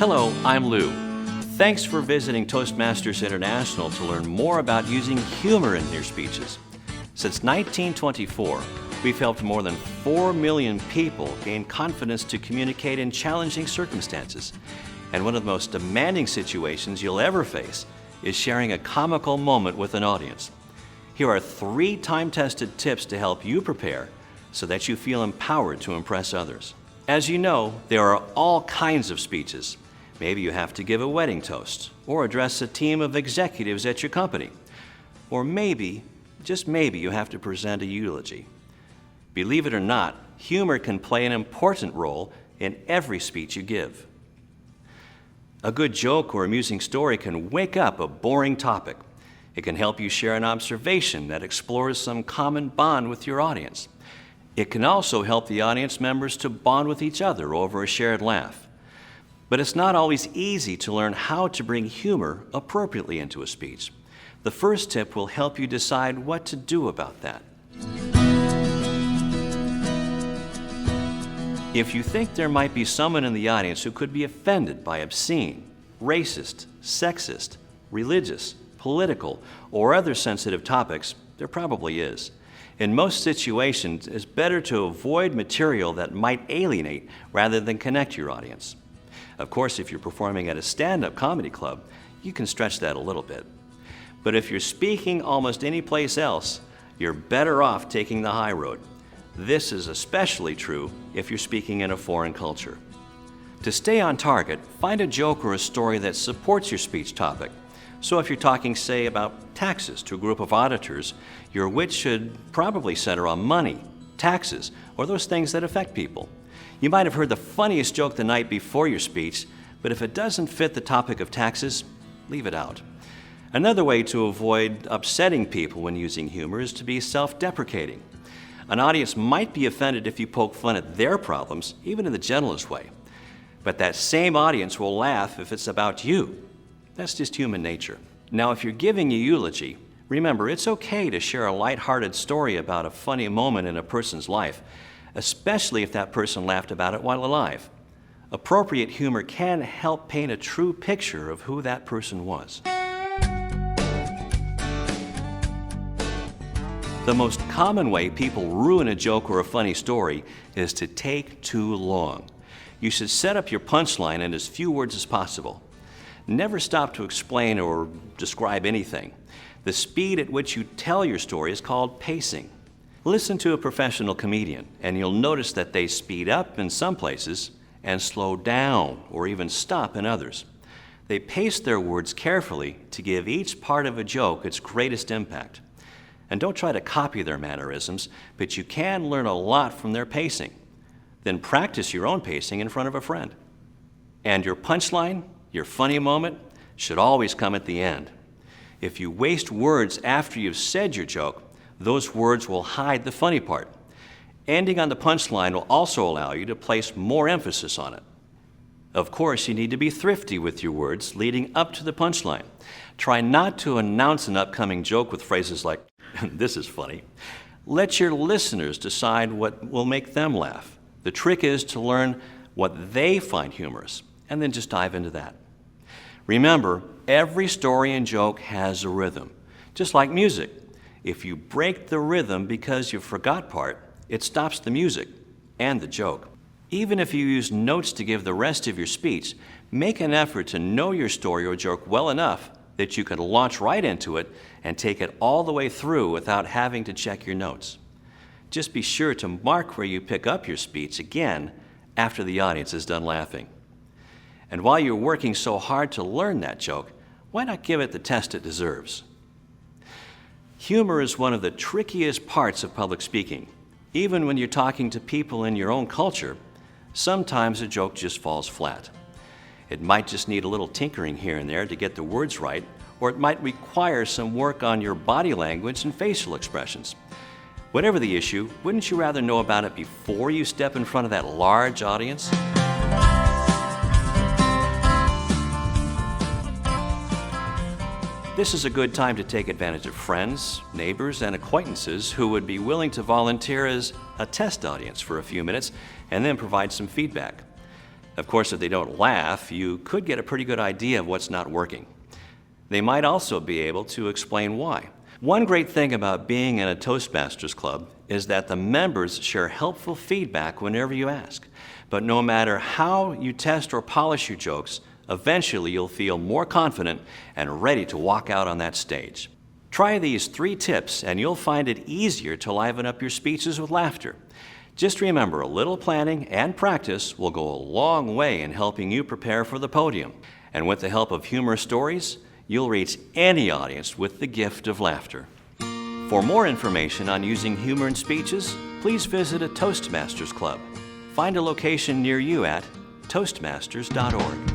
Hello, I'm Lou. Thanks for visiting Toastmasters International to learn more about using humor in your speeches. Since 1924, we've helped more than 4 million people gain confidence to communicate in challenging circumstances. And one of the most demanding situations you'll ever face is sharing a comical moment with an audience. Here are 3 time-tested tips to help you prepare so that you feel empowered to impress others. As you know, there are all kinds of speeches. Maybe you have to give a wedding toast, or address a team of executives at your company. Or maybe, just maybe, you have to present a eulogy. Believe it or not, humor can play an important role in every speech you give. A good joke or amusing story can wake up a boring topic. It can help you share an observation that explores some common bond with your audience. It can also help the audience members to bond with each other over a shared laugh. But it's not always easy to learn how to bring humor appropriately into a speech. The first tip will help you decide what to do about that. If you think there might be someone in the audience who could be offended by obscene, racist, sexist, religious, political, or other sensitive topics, there probably is. In most situations, it's better to avoid material that might alienate rather than connect your audience. Of course, if you're performing at a stand-up comedy club, you can stretch that a little bit. But if you're speaking almost any place else, you're better off taking the high road. This is especially true if you're speaking in a foreign culture. To stay on target, find a joke or a story that supports your speech topic. So if you're talking, say, about taxes to a group of auditors, your wit should probably center on money, taxes, or those things that affect people. You might have heard the funniest joke the night before your speech, but if it doesn't fit the topic of taxes, leave it out. Another way to avoid upsetting people when using humor is to be self-deprecating. An audience might be offended if you poke fun at their problems, even in the gentlest way. But that same audience will laugh if it's about you. That's just human nature. Now, if you're giving a eulogy, remember it's okay to share a lighthearted story about a funny moment in a person's life, especially if that person laughed about it while alive. Appropriate humor can help paint a true picture of who that person was. The most common way people ruin a joke or a funny story is to take too long. You should set up your punchline in as few words as possible. Never stop to explain or describe anything. The speed at which you tell your story is called pacing. Listen to a professional comedian, and you'll notice that they speed up in some places and slow down or even stop in others. They pace their words carefully to give each part of a joke its greatest impact. And don't try to copy their mannerisms, but you can learn a lot from their pacing. Then practice your own pacing in front of a friend. And your punchline, your funny moment, should always come at the end. If you waste words after you've said your joke, those words will hide the funny part. Ending on the punchline will also allow you to place more emphasis on it. Of course, you need to be thrifty with your words leading up to the punchline. Try not to announce an upcoming joke with phrases like, "This is funny." Let your listeners decide what will make them laugh. The trick is to learn what they find humorous, and then just dive into that. Remember, every story and joke has a rhythm, just like music. If you break the rhythm because you forgot part, it stops the music and the joke. Even if you use notes to give the rest of your speech, make an effort to know your story or joke well enough that you can launch right into it and take it all the way through without having to check your notes. Just be sure to mark where you pick up your speech again after the audience is done laughing. And while you're working so hard to learn that joke, why not give it the test it deserves? Humor is one of the trickiest parts of public speaking. Even when you're talking to people in your own culture, sometimes a joke just falls flat. It might just need a little tinkering here and there to get the words right, or it might require some work on your body language and facial expressions. Whatever the issue, wouldn't you rather know about it before you step in front of that large audience? This is a good time to take advantage of friends, neighbors, and acquaintances who would be willing to volunteer as a test audience for a few minutes and then provide some feedback. Of course, if they don't laugh, you could get a pretty good idea of what's not working. They might also be able to explain why. One great thing about being in a Toastmasters club is that the members share helpful feedback whenever you ask. But no matter how you test or polish your jokes, eventually you'll feel more confident and ready to walk out on that stage. Try these 3 tips and you'll find it easier to liven up your speeches with laughter. Just remember, a little planning and practice will go a long way in helping you prepare for the podium. And with the help of humorous stories, you'll reach any audience with the gift of laughter. For more information on using humor in speeches, please visit a Toastmasters club. Find a location near you at toastmasters.org.